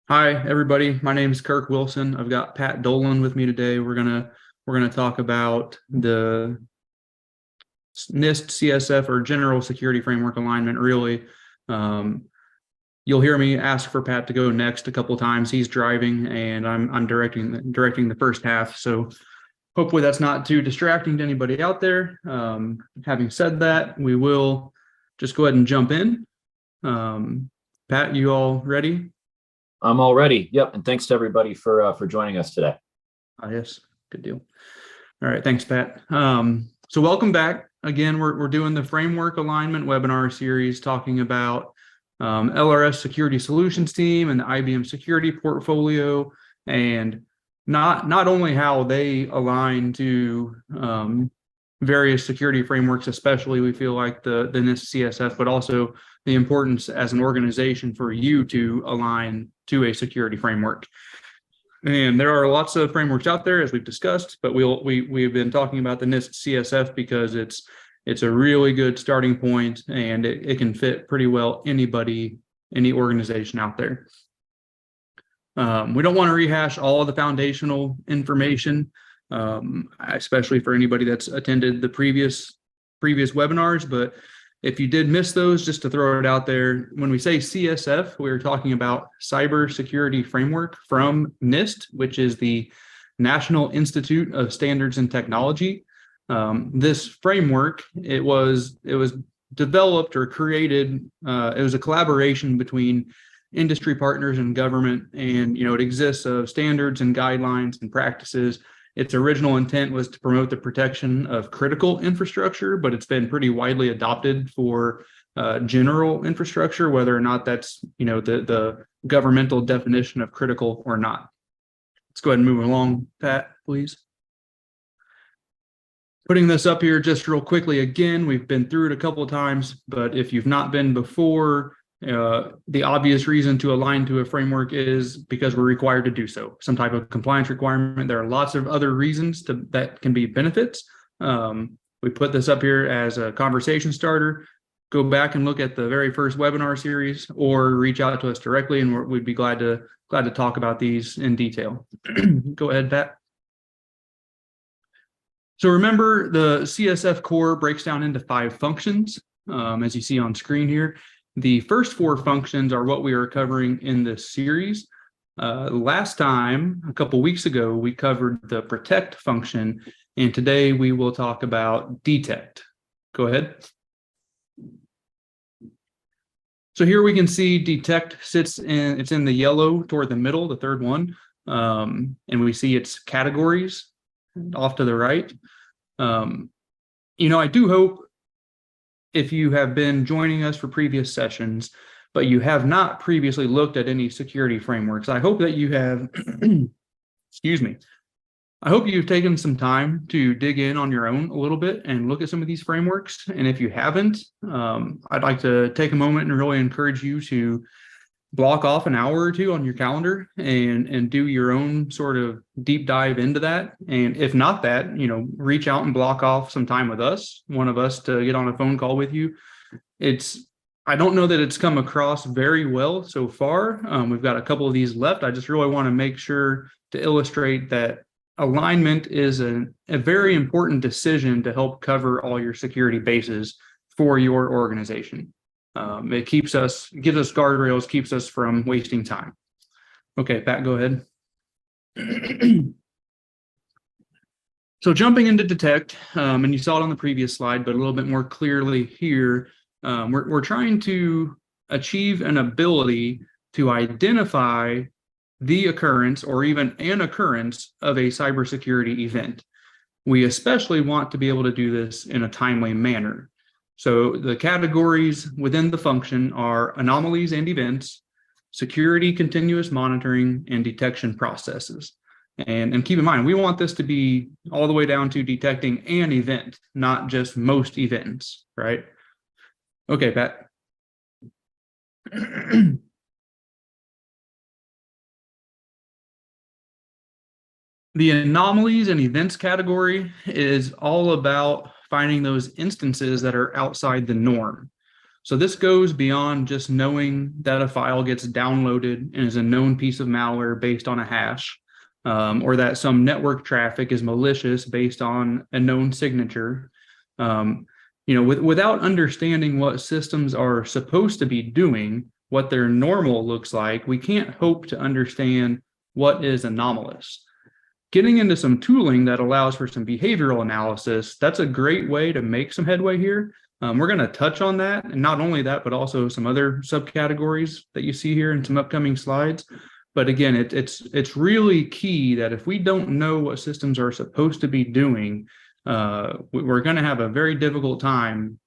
Hi, everybody. My name is Kirk Wilson. I've got Pat Dolan with me today. We're gonna talk about the NIST CSF or General Security Framework Alignment. Really, um, you'll hear me ask for Pat to go next a couple times. He's driving, and I'm directing the first half. So hopefully that's not too distracting to anybody out there. Having said that, we will just go ahead and jump in. Pat, you all ready? I'm all ready. Yep. And thanks to everybody for joining us today. Yes, good deal. All right, thanks, Pat. So welcome back. Again, we're doing the framework alignment webinar series talking about LRS Security Solutions Team and the IBM Security Portfolio, and not only how they align to various security frameworks, especially we feel like the NIST CSF, but also the importance as an organization for you to align to a security framework. And there are lots of frameworks out there, as we've discussed, but we've been talking about the NIST CSF because it's a really good starting point, and it can fit pretty well anybody, any organization out there. We don't want to rehash all of the foundational information, especially for anybody that's attended the previous webinars, but if you did miss those, just to throw it out there, when we say CSF, we're talking about Cybersecurity Framework from NIST, which is the National Institute of Standards and Technology. This framework, it was developed or created. It was a collaboration between industry partners and government, and it exists of standards and guidelines and practices. Its original intent was to promote the protection of critical infrastructure, but it's been pretty widely adopted for general infrastructure, whether or not that's the governmental definition of critical or not. Let's go ahead and move along, Pat, please. Putting this up here just real quickly again, we've been through it a couple of times, but if you've not been before, the obvious reason to align to a framework is because we're required to do so, some type of compliance requirement. There are lots of other reasons that can be benefits. We put this up here as a conversation starter. Go back and look at the very first webinar series, or reach out to us directly, and we'd be glad to talk about these in detail. Go ahead, Pat. So remember, the CSF core breaks down into 5 functions, as you see on screen here. The first 4 functions are what we are covering in this series. Last time, a couple weeks ago, we covered the protect function, and today we will talk about detect. Go ahead. So here we can see detect it's in the yellow toward the middle, the third one, and we see its categories off to the right. I do hope, if you have been joining us for previous sessions, but you have not previously looked at any security frameworks, I hope that you have, excuse me, I hope you've taken some time to dig in on your own a little bit and look at some of these frameworks. And if you haven't, I'd like to take a moment and really encourage you to block off an hour or 2 on your calendar and do your own sort of deep dive into that. And if not that, reach out and block off some time with us, one of us, to get on a phone call with you. I don't know that it's come across very well so far. We've got a couple of these left. I just really want to make sure to illustrate that alignment is a very important decision to help cover all your security bases for your organization. It gives us guardrails, keeps us from wasting time. Okay, Pat, go ahead. So jumping into detect, and you saw it on the previous slide, but a little bit more clearly here, we're trying to achieve an ability to identify the occurrence or even an occurrence of a cybersecurity event. We especially want to be able to do this in a timely manner. So the categories within the function are anomalies and events, security continuous monitoring, and detection processes. And keep in mind, we want this to be all the way down to detecting an event, not just most events, right? Okay, Pat. The anomalies and events category is all about finding those instances that are outside the norm. So this goes beyond just knowing that a file gets downloaded and is a known piece of malware based on a hash, or that some network traffic is malicious based on a known signature. Without understanding what systems are supposed to be doing, what their normal looks like, we can't hope to understand what is anomalous. Getting into some tooling that allows for some behavioral analysis, that's a great way to make some headway here. We're going to touch on that, and not only that, but also some other subcategories that you see here in some upcoming slides. But again, it's really key that if we don't know what systems are supposed to be doing, we're going to have a very difficult time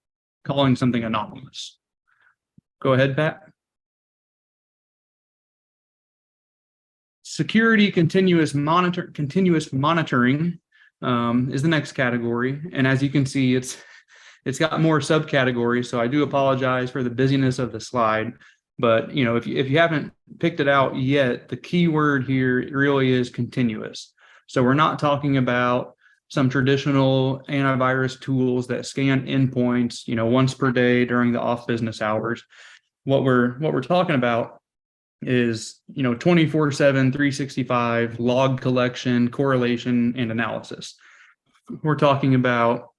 calling something anomalous. Go ahead, Pat. Security continuous monitoring is the next category, and as you can see, it's got more subcategories. So I do apologize for the busyness of the slide, but if you haven't picked it out yet, the key word here really is continuous. So we're not talking about some traditional antivirus tools that scan endpoints, once per day during the off business hours. What we're talking about is 24/7, 365 log collection, correlation, and analysis. We're talking about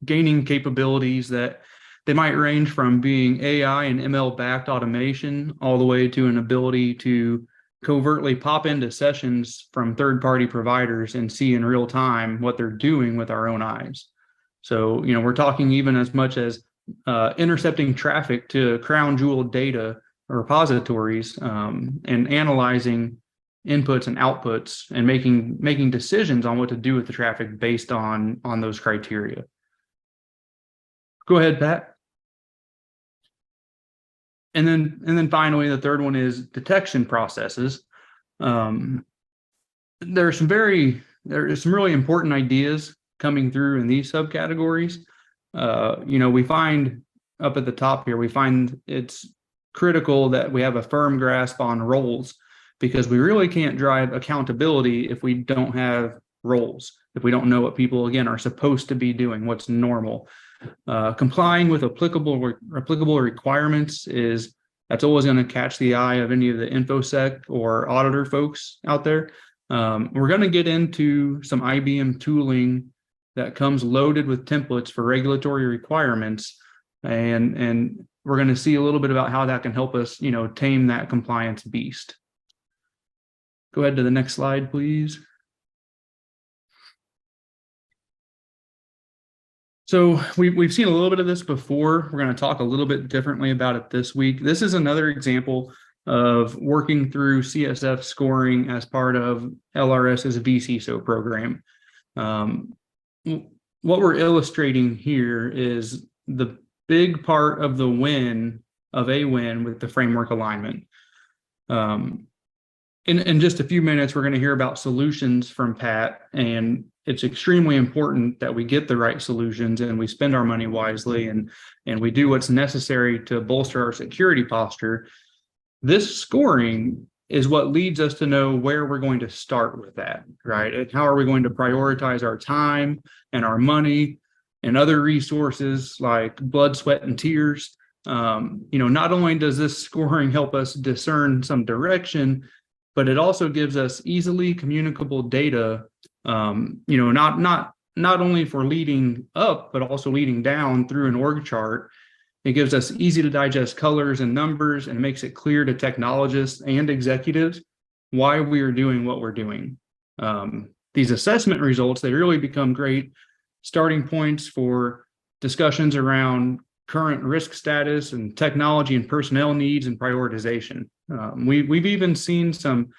gaining capabilities that they might range from being AI and ML backed automation all the way to an ability to covertly pop into sessions from third-party providers and see in real time what they're doing with our own eyes. So we're talking even as much as intercepting traffic to crown jewel data repositories, and analyzing inputs and outputs and making decisions on what to do with the traffic based on those criteria. Go ahead, Pat. And then finally, the third one is detection processes. There are some really important ideas coming through in these subcategories. We find up at the top here, we find it's critical that we have a firm grasp on roles, because we really can't drive accountability if we don't have roles, if we don't know what people, again, are supposed to be doing, what's normal. Complying with applicable requirements that's always going to catch the eye of any of the InfoSec or auditor folks out there. We're going to get into some IBM tooling that comes loaded with templates for regulatory requirements, and we're going to see a little bit about how that can help us, tame that compliance beast. Go ahead to the next slide, please. So we've seen a little bit of this before. We're going to talk a little bit differently about it this week. This is another example of working through CSF scoring as part of LRS's vCISO program. What we're illustrating here is the big part of the win with the framework alignment. In just a few minutes, we're going to hear about solutions from Pat, and it's extremely important that we get the right solutions and we spend our money wisely and we do what's necessary to bolster our security posture. This scoring is what leads us to know where we're going to start with that, right? And how are we going to prioritize our time and our money and other resources like blood, sweat, and tears. Not only does this scoring help us discern some direction, but it also gives us easily communicable data, not only for leading up, but also leading down through an org chart. It gives us easy to digest colors and numbers and makes it clear to technologists and executives why we are doing what we're doing. These assessment results, they really become great starting points for discussions around current risk status and technology and personnel needs and prioritization. We've even seen some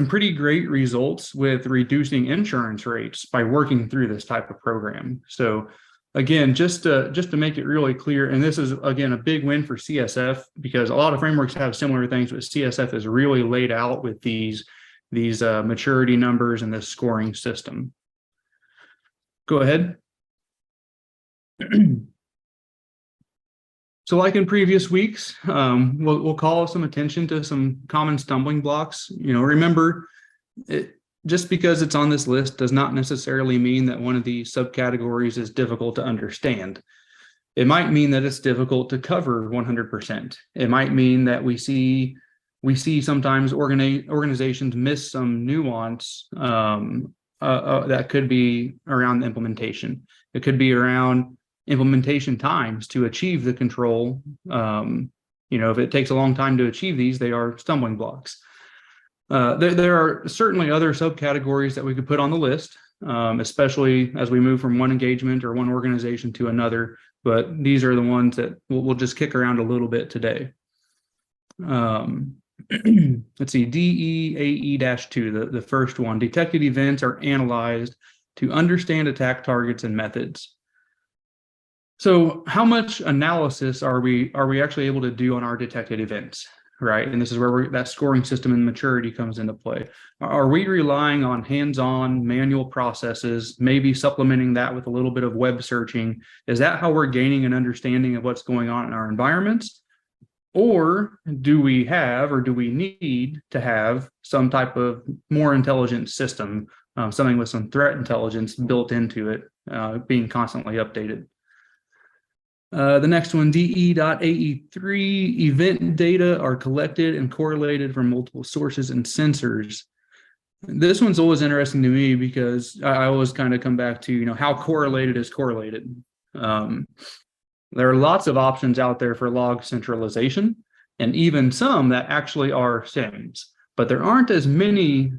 pretty great results with reducing insurance rates by working through this type of program. So again, just to make it really clear, and this is, again, a big win for CSF, because a lot of frameworks have similar things, but CSF is really laid out with these maturity numbers and this scoring system. Go ahead. So like in previous weeks, we'll call some attention to some common stumbling blocks. Remember, just because it's on this list does not necessarily mean that one of these subcategories is difficult to understand. It might mean that it's difficult to cover 100%. It might mean that we see sometimes organizations miss some nuance that could be around the implementation. It could be around implementation times to achieve the control. If it takes a long time to achieve these, they are stumbling blocks. There are certainly other subcategories that we could put on the list, especially as we move from one engagement or one organization to another. But these are the ones that we'll just kick around a little bit today. Let's see, DEAE-2, the first one. Detected events are analyzed to understand attack targets and methods. So how much analysis are we actually able to do on our detected events, right? And this is where that scoring system and maturity comes into play. Are we relying on hands-on manual processes, maybe supplementing that with a little bit of web searching? Is that how we're gaining an understanding of what's going on in our environments? Or do we need to have some type of more intelligent system, something with some threat intelligence built into it, being constantly updated? The next one, DE.AE3, event data are collected and correlated from multiple sources and sensors. This one's always interesting to me because I always kind of come back to, how correlated is correlated. There are lots of options out there for log centralization, and even some that actually are SIMs, but there aren't as many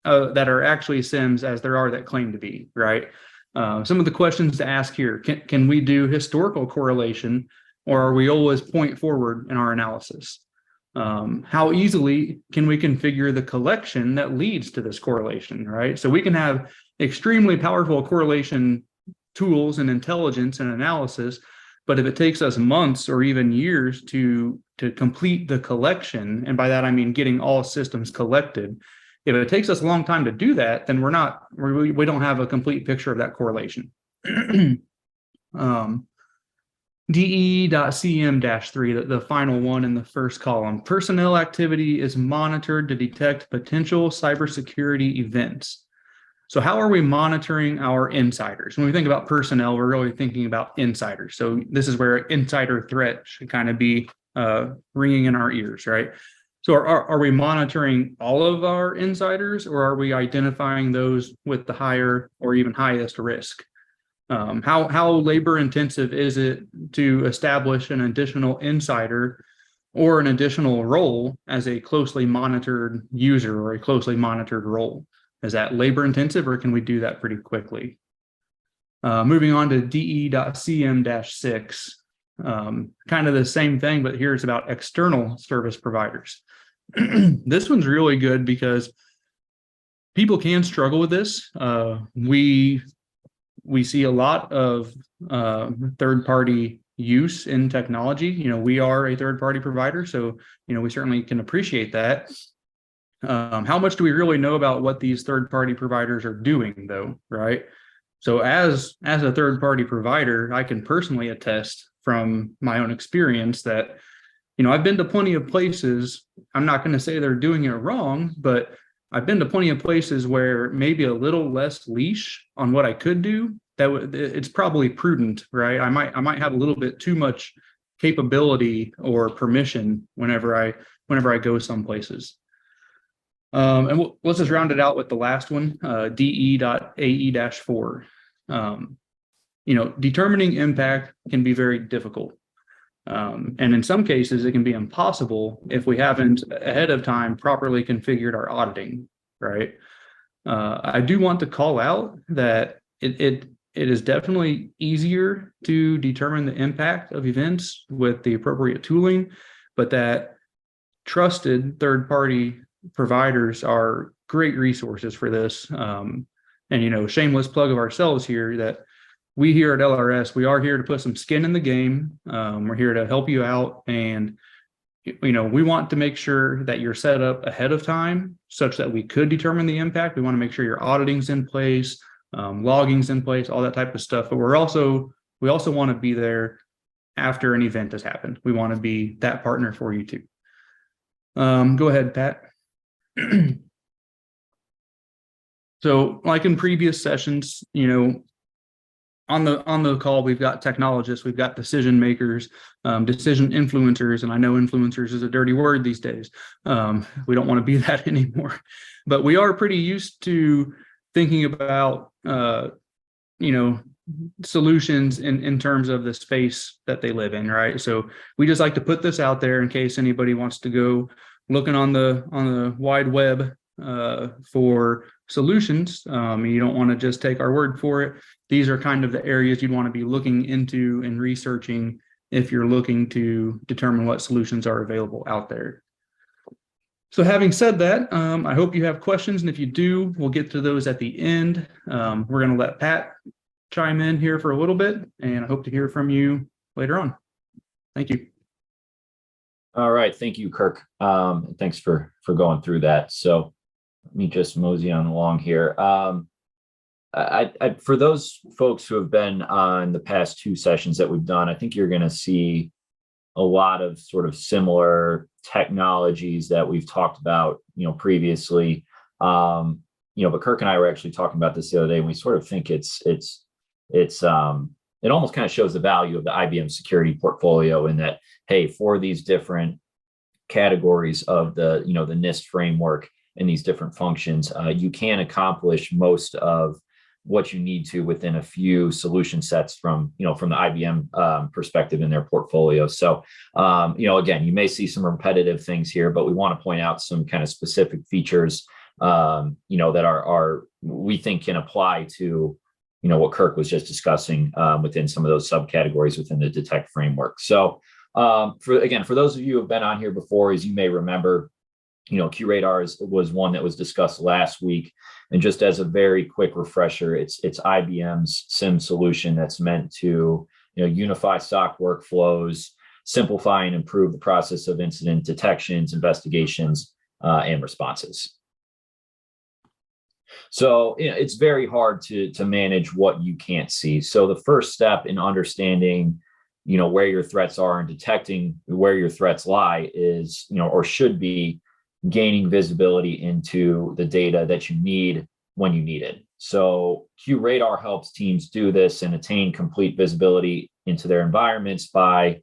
that are actually SIMs as there are that claim to be, right? Some of the questions to ask here, can we do historical correlation, or are we always point forward in our analysis? How easily can we configure the collection that leads to this correlation, right? So we can have extremely powerful correlation tools and intelligence and analysis, but if it takes us months or even years to complete the collection, and by that I mean getting all systems collected, if it takes us a long time to do that, then we don't have a complete picture of that correlation. DE.CM-3, the final one in the first column. Personnel activity is monitored to detect potential cybersecurity events. So how are we monitoring our insiders? When we think about personnel, we're really thinking about insiders. So this is where insider threat should kind of be ringing in our ears, right? So are we monitoring all of our insiders, or are we identifying those with the higher or even highest risk? How labor intensive is it to establish an additional insider or an additional role as a closely monitored user or a closely monitored role? Is that labor intensive, or can we do that pretty quickly? Moving on to DE.CM-6, kind of the same thing, but here it's about external service providers. This one's really good because people can struggle with this. We see a lot of third-party use in technology. We are a third-party provider, so we certainly can appreciate that. How much do we really know about what these third-party providers are doing, though, right? So as a third-party provider, I can personally attest from my own experience that I've been to plenty of places. I'm not going to say they're doing it wrong, but I've been to plenty of places where maybe a little less leash on what I could do. It's probably prudent, right? I might have a little bit too much capability or permission whenever I go some places. And let's just round it out with the last one, DE.AE-4. Determining impact can be very difficult. And in some cases, it can be impossible if we haven't ahead of time properly configured our auditing, right? I do want to call out that it is definitely easier to determine the impact of events with the appropriate tooling, but that trusted third-party providers are great resources for this. And shameless plug of ourselves here that we here at LRS, we are here to put some skin in the game. We're here to help you out. And, we want to make sure that you're set up ahead of time such that we could determine the impact. We want to make sure your auditing's in place, logging's in place, all that type of stuff. But we also want to be there after an event has happened. We want to be that partner for you too. Go ahead, Pat. So like in previous sessions, on the call, we've got technologists, we've got decision makers, decision influencers, and I know influencers is a dirty word these days. We don't want to be that anymore, but we are pretty used to thinking about solutions in terms of the space that they live in, right? So we just like to put this out there in case anybody wants to go looking on the wide web for solutions. You don't want to just take our word for it. These are kind of the areas you'd want to be looking into and researching if you're looking to determine what solutions are available out there. So having said that, I hope you have questions, and if you do, we'll get to those at the end. We're going to let Pat chime in here for a little bit, and I hope to hear from you later on. Thank you. All right, thank you, Kirk. Thanks for going through that. So let me just mosey on along here. For those folks who have been on the past two sessions that we've done, I think you're going to see a lot of sort of similar technologies that we've talked about, previously. But Kirk and I were actually talking about this the other day, and we sort of think it almost kind of shows the value of the IBM security portfolio in that, hey, for these different categories of the NIST framework and these different functions, you can accomplish most of what you need to within a few solution sets from the IBM perspective in their portfolio. So, again, you may see some repetitive things here, but we want to point out some kind of specific features, that are we think can apply to, what Kirk was just discussing within some of those subcategories within the detect framework. So, for those of you who have been on here before, as you may remember, QRadar was one that was discussed last week. And just as a very quick refresher, it's IBM's SIM solution that's meant to unify SOC workflows, simplify and improve the process of incident detections, investigations, and responses. So it's very hard to manage what you can't see. So the first step in understanding where your threats are and detecting where your threats lie is or should be gaining visibility into the data that you need when you need it. So QRadar helps teams do this and attain complete visibility into their environments by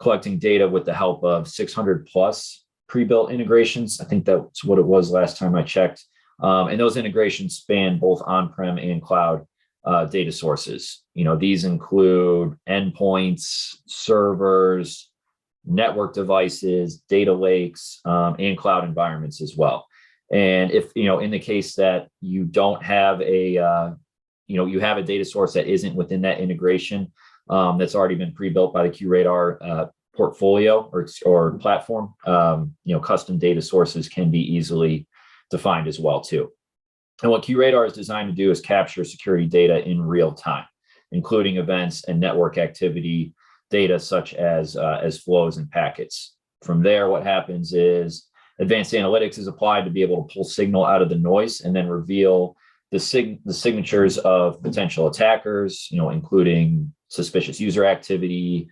collecting data with the help of 600 plus pre-built integrations. I think that's what it was last time I checked. And those integrations span both on-prem and cloud data sources. These include endpoints, servers, network devices, data lakes, and cloud environments as well. And if, in the case that you don't have you have a data source that isn't within that integration, that's already been pre-built by the QRadar portfolio or platform, custom data sources can be easily defined as well too. And what QRadar is designed to do is capture security data in real time, including events and network activity data such as flows and packets. From there, what happens is advanced analytics is applied to be able to pull signal out of the noise and then reveal the signatures of potential attackers, including suspicious user activity,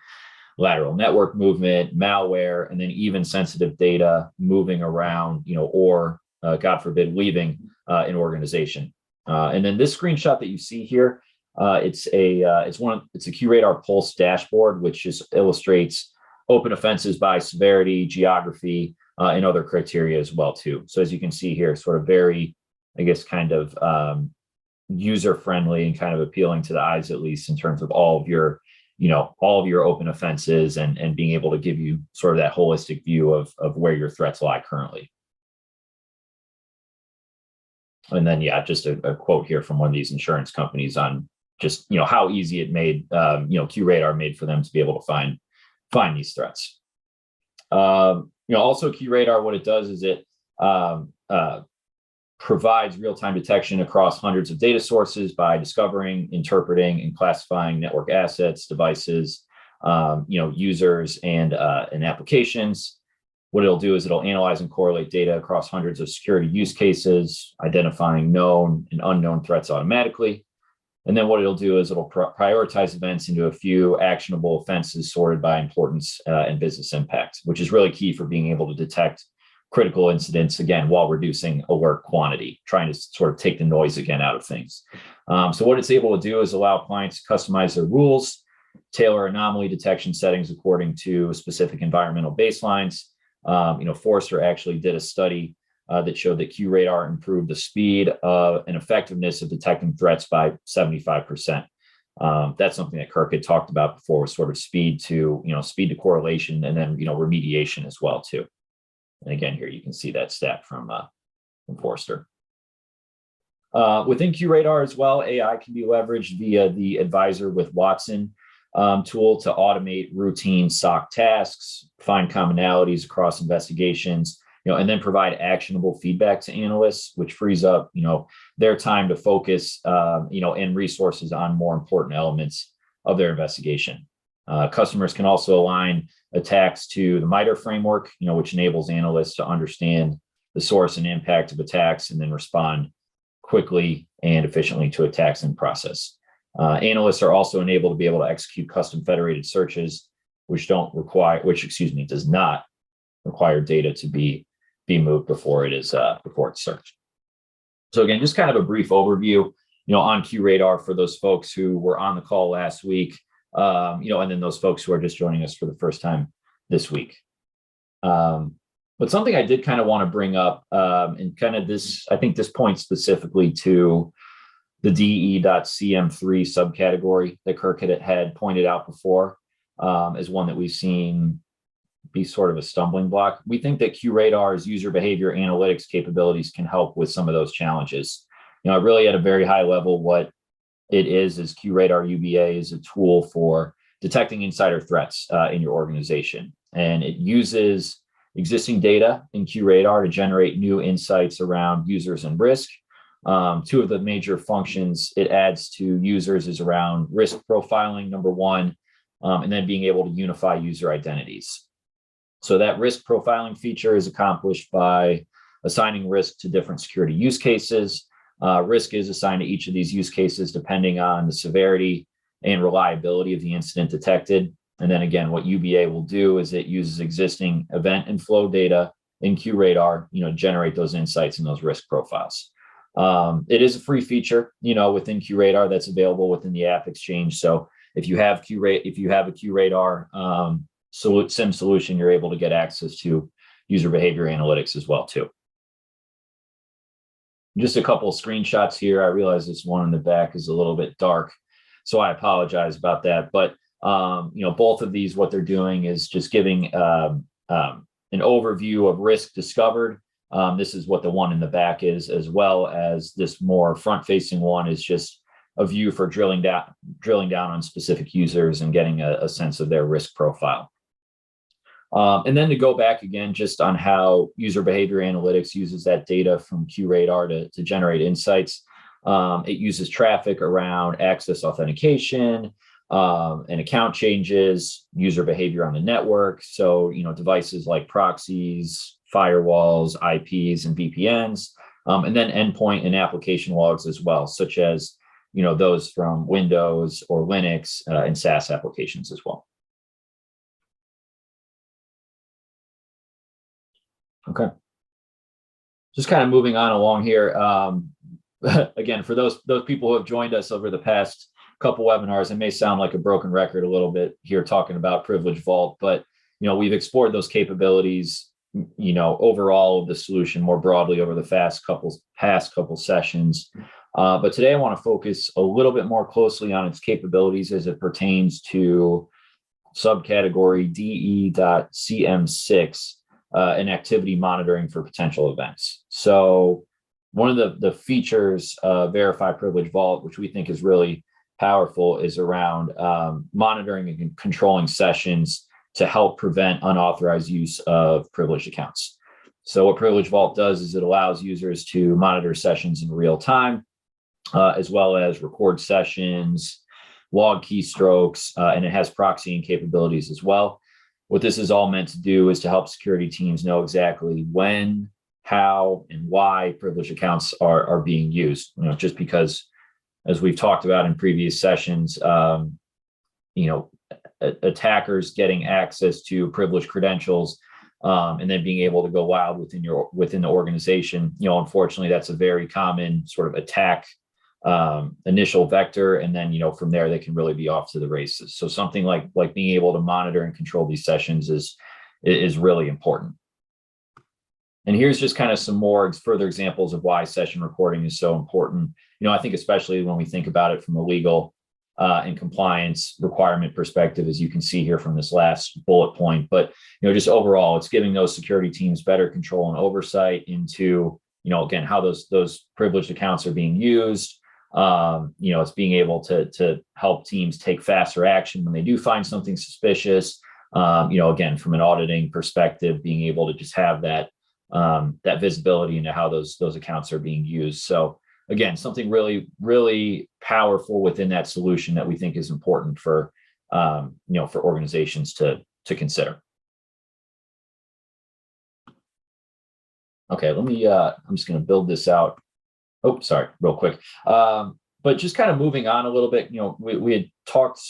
lateral network movement, malware, and then even sensitive data moving around, or God forbid, leaving an organization. And then this screenshot that you see here, it's a QRadar Pulse dashboard, which just illustrates open offenses by severity, geography, and other criteria as well too. So as you can see here, sort of very, I guess, kind of user friendly and kind of appealing to the eyes, at least in terms of all of your open offenses and being able to give you sort of that holistic view of where your threats lie currently. And then, just a quote here from one of these insurance companies on just, how easy it made, QRadar made for them to be able to find these threats. Also QRadar, what it does is it provides real-time detection across hundreds of data sources by discovering, interpreting, and classifying network assets, devices, users, and applications. What it'll do is it'll analyze and correlate data across hundreds of security use cases, identifying known and unknown threats automatically. And then what it'll do is it'll prioritize events into a few actionable offenses sorted by importance and business impact, which is really key for being able to detect critical incidents, again, while reducing alert quantity, trying to sort of take the noise again out of things. So what it's able to do is allow clients to customize their rules, tailor anomaly detection settings according to specific environmental baselines. Forrester actually did a study that showed that QRadar improved the speed and effectiveness of detecting threats by 75%. That's something that Kirk had talked about before, was sort of speed to correlation, and then remediation as well too. And again, here you can see that stat from Forrester. Within QRadar as well, AI can be leveraged via the Advisor with Watson tool to automate routine SOC tasks, find commonalities across investigations, and then provide actionable feedback to analysts, which frees up, their time to focus, and resources on more important elements of their investigation. Customers can also align attacks to the MITRE framework, which enables analysts to understand the source and impact of attacks and then respond quickly and efficiently to attacks in process. Analysts are also enabled to be able to execute custom federated searches, which does not require data to be moved before it's searched. So again, just kind of a brief overview, on QRadar for those folks who were on the call last week, and then those folks who are just joining us for the first time this week. But something I did kind of want to bring up, and kind of this, I think this points specifically to the DE.CM3 subcategory that Kirk had pointed out before, as one that we've seen be sort of a stumbling block. We think that QRadar's user behavior analytics capabilities can help with some of those challenges. Really at a very high level, what it is QRadar UBA is a tool for detecting insider threats in your organization. And it uses existing data in QRadar to generate new insights around users and risk. Two of the major functions it adds to users is around risk profiling, number one, and then being able to unify user identities. So that risk profiling feature is accomplished by assigning risk to different security use cases. Risk is assigned to each of these use cases depending on the severity and reliability of the incident detected. And then again, what UBA will do is it uses existing event and flow data in QRadar, generate those insights and those risk profiles. It is a free feature, within QRadar that's available within the App Exchange. So if you have a QRadar SIM solution, you're able to get access to user behavior analytics as well too. Just a couple of screenshots here. I realize this one in the back is a little bit dark, so I apologize about that. But both of these, what they're doing is just giving an overview of risk discovered. This is what the one in the back is, as well as this more front-facing one is just a view for drilling down on specific users and getting a sense of their risk profile. And then to go back again, just on how user behavior analytics uses that data from QRadar to generate insights. It uses traffic around access authentication and account changes, user behavior on the network. So, devices like proxies, firewalls, IPs, and VPNs, and then endpoint and application logs as well, such as, those from Windows or Linux and SaaS applications as well. Okay. Just kind of moving on along here. Again, for those people who have joined us over the past couple webinars, it may sound like a broken record a little bit here talking about Privilege Vault, but we've explored those capabilities, overall of the solution more broadly over the past couple sessions. But today I want to focus a little bit more closely on its capabilities as it pertains to subcategory DE.CM6. And activity monitoring for potential events. So one of the features of Verify Privilege Vault, which we think is really powerful, is around monitoring and controlling sessions to help prevent unauthorized use of privileged accounts. So what Privilege Vault does is it allows users to monitor sessions in real time, as well as record sessions, log keystrokes, and it has proxying capabilities as well. What this is all meant to do is to help security teams know exactly when, how, and why privileged accounts are being used. Just because, as we've talked about in previous sessions, attackers getting access to privileged credentials and then being able to go wild within the organization. Unfortunately, that's a very common sort of attack initial vector, and then from there they can really be off to the races. So something like being able to monitor and control these sessions is really important. And here's just kind of some more further examples of why session recording is so important. I think especially when we think about it from a legal and compliance requirement perspective, as you can see here from this last bullet point. But just overall, it's giving those security teams better control and oversight into again how those privileged accounts are being used. It's being able to help teams take faster action when they do find something suspicious. Again, from an auditing perspective, being able to just have that visibility into how those accounts are being used. So again, something really, really powerful within that solution that we think is important for organizations to consider. Okay, I'm just going to build this out. Oh, sorry, real quick. But just kind of moving on a little bit, we had talked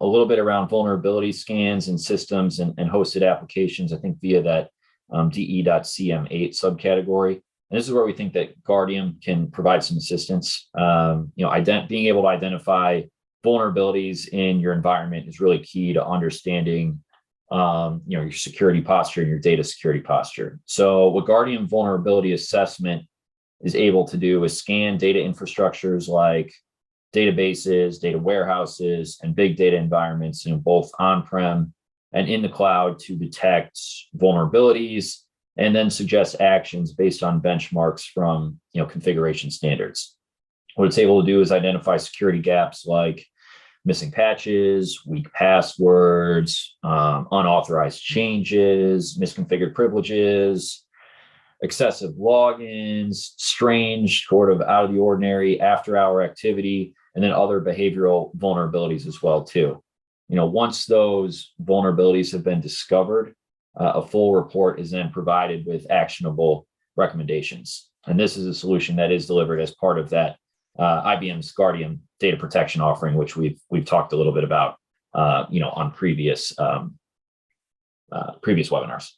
a little bit around vulnerability scans and systems and hosted applications, I think via that DE.CM8 subcategory. And this is where we think that Guardium can provide some assistance. Being able to identify vulnerabilities in your environment is really key to understanding, your security posture and your data security posture. So what Guardium Vulnerability Assessment is able to do is scan data infrastructures like databases, data warehouses, and big data environments, both on-prem and in the cloud to detect vulnerabilities and then suggest actions based on benchmarks from configuration standards. What it's able to do is identify security gaps like missing patches, weak passwords, unauthorized changes, misconfigured privileges, excessive logins, strange, sort of out of the ordinary after-hour activity, and then other behavioral vulnerabilities as well too. Once those vulnerabilities have been discovered, a full report is then provided with actionable recommendations. And this is a solution that is delivered as part of that IBM's Guardium data protection offering, which we've talked a little bit about, on previous webinars.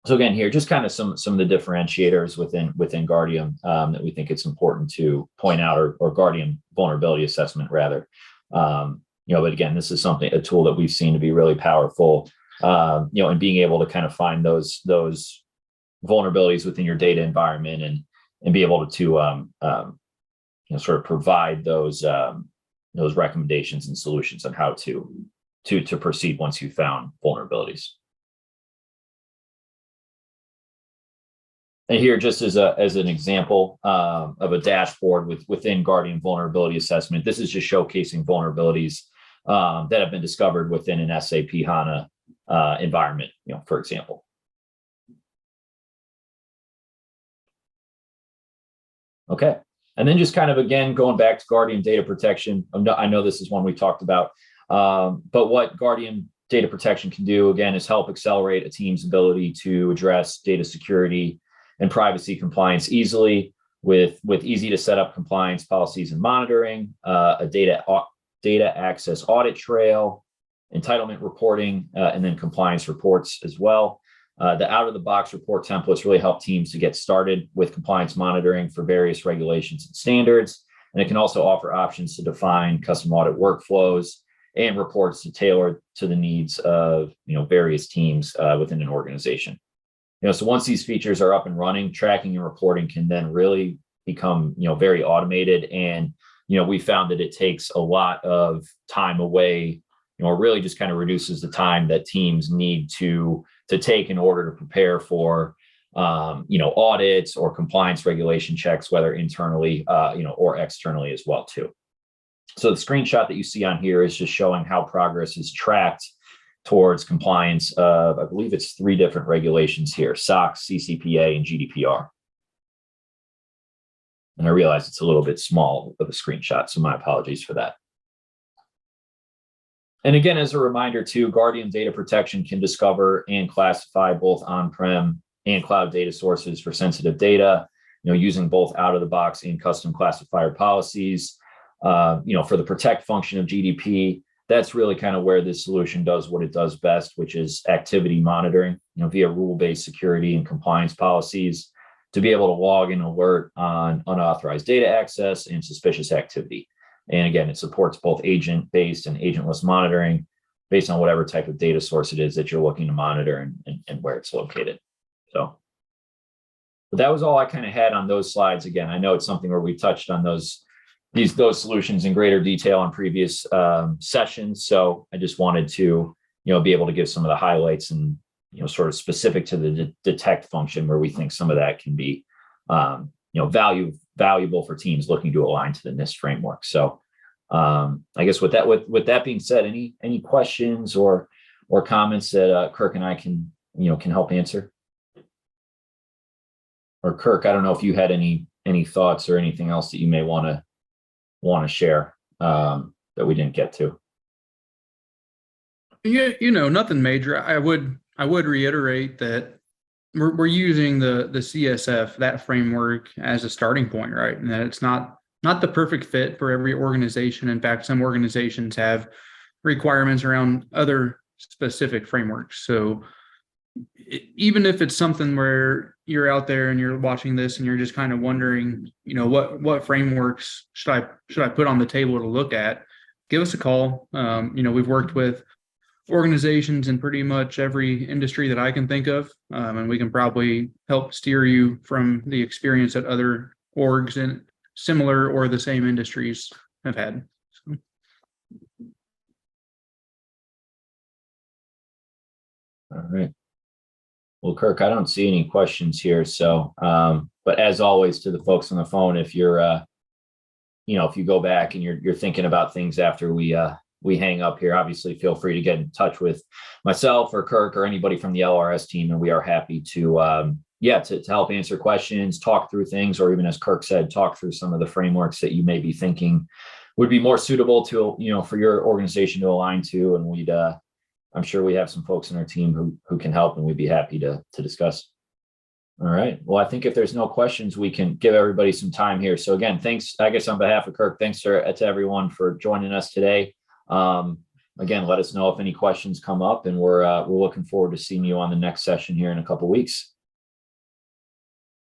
So again, here, just kind of some of the differentiators within Guardium that we think it's important to point out, or Guardium vulnerability assessment rather. But again, this is a tool that we've seen to be really powerful, and being able to kind of find those vulnerabilities within your data environment and be able to sort of provide those recommendations and solutions on how to proceed once you've found vulnerabilities. And here, just as an example of a dashboard within Guardium Vulnerability Assessment, this is just showcasing vulnerabilities that have been discovered within an SAP HANA environment, for example. Okay, and then just kind of, again, going back to Guardium Data Protection, I know this is one we talked about, but what Guardium Data Protection can do, again, is help accelerate a team's ability to address data security and privacy compliance easily with easy to set up compliance policies and monitoring, a data access audit trail, entitlement reporting, and then compliance reports as well. The out-of-the-box report templates really help teams to get started with compliance monitoring for various regulations and standards. And it can also offer options to define custom audit workflows and reports to tailor to the needs of various teams within an organization. So once these features are up and running, tracking and reporting can then really become very automated. And we found that it takes a lot of time away, really just kind of reduces the time that teams need to take in order to prepare for audits or compliance regulation checks, whether internally or externally as well too. So the screenshot that you see on here is just showing how progress is tracked towards compliance of, I believe it's 3 different regulations here: SOX, CCPA, and GDPR. And I realize it's a little bit small of a screenshot, so my apologies for that. And again, as a reminder too, Guardium Data Protection can discover and classify both on-prem and cloud data sources for sensitive data, using both out-of-the-box and custom classifier policies. For the protect function of GDP, that's really kind of where this solution does what it does best, which is activity monitoring, via rule-based security and compliance policies to be able to log and alert on unauthorized data access and suspicious activity. And again, it supports both agent-based and agentless monitoring based on whatever type of data source it is that you're looking to monitor and where it's located. So, but that was all I kind of had on those slides. Again, I know it's something where we touched on those solutions in greater detail on previous sessions. So I just wanted to, be able to give some of the highlights and, sort of specific to the detect function where we think some of that can be, valuable for teams looking to align to the NIST framework. So I guess with that being said, any questions or comments that Kirk and I can help answer? Or Kirk, I don't know if you had any thoughts or anything else that you may want to share that we didn't get to. Yeah, nothing major. I would reiterate that we're using the CSF, that framework, as a starting point, right? And that it's not the perfect fit for every organization. In fact, some organizations have requirements around other specific frameworks. So even if it's something where you're out there and you're watching this and you're just kind of wondering, what frameworks should I put on the table to look at, give us a call. We've worked with organizations in pretty much every industry that I can think of, and we can probably help steer you from the experience that other orgs in similar or the same industries have had. So. All right. Well, Kirk, I don't see any questions here. So, but as always, to the folks on the phone, if you're, if you go back and you're thinking about things after we hang up here, obviously feel free to get in touch with myself or Kirk or anybody from the LRS team, and we are happy to help answer questions, talk through things, or even as Kirk said, talk through some of the frameworks that you may be thinking would be more suitable to for your organization to align to, and I'm sure we have some folks in our team who can help, and we'd be happy to discuss. All right. Well, I think if there's no questions, we can give everybody some time here. So again, thanks, I guess on behalf of Kirk, thanks to everyone for joining us today. Again, let us know if any questions come up, and we're looking forward to seeing you on the next session here in a couple of weeks.